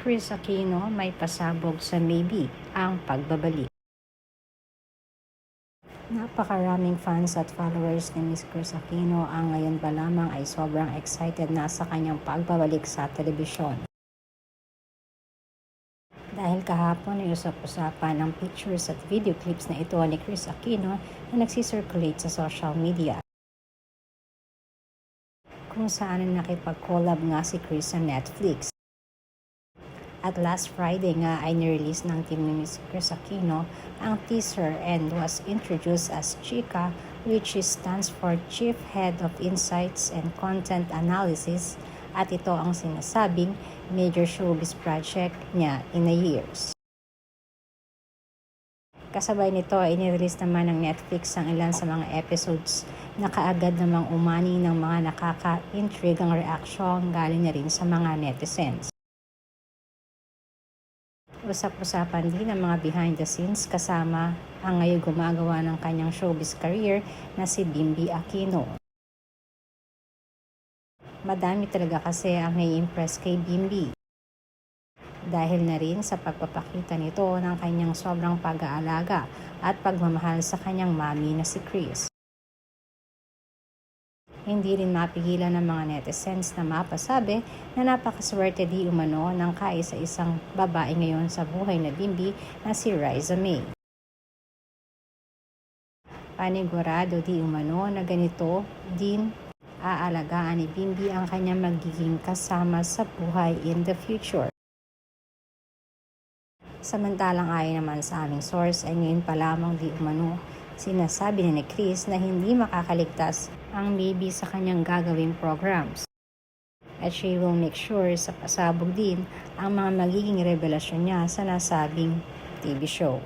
Kris Aquino may pasabog sa maybe ang pagbabalik. Napakaraming fans at followers ni Miss Kris Aquino ang ngayon pa lamang ay sobrang excited na sa kanyang pagbabalik sa telebisyon. Dahil kahapon ay usap-usapan ang pictures at video clips na ito ni Kris Aquino na nagsisirculate sa social media, kung saan nakipag-collab nga si Kris sa Netflix. At last Friday nga ay nirelease ng team ni Miss Kris Aquino ang teaser and was introduced as Chika, which stands for Chief Head of Insights and Content Analysis, at ito ang sinasabing major showbiz project niya in a years. Kasabay nito ay nirelease naman ng Netflix ang ilan sa mga episodes na kaagad namang umani ng mga nakaka-intrigang reaksyon galing na rin sa mga netizens. Usap-usapan din ang mga behind the scenes kasama ang ngayon gumagawa ng kanyang showbiz career na si Bimby Aquino. Madami talaga kasi ang nai-impress kay Bimby, dahil na rin sa pagpapakita nito ng kanyang sobrang pag-aalaga at pagmamahal sa kanyang mami na si Kris. Hindi rin mapigilan ng mga netizens na mapasabi na napakaswerte di umano ng kaisa-isang babae ngayon sa buhay na Bimby na si Riza May. Panigurado di umano na ganito din aalagaan ni Bimby ang kanyang magiging kasama sa buhay in the future. Samantalang ayon naman sa aming source ay ngayon pa lamang di umano sinasabi ni Kris na hindi makakaligtas ang baby sa kanyang gagawing programs. At she will make sure sa pasabog din ang mga magiging revelasyon niya sa nasabing TV show.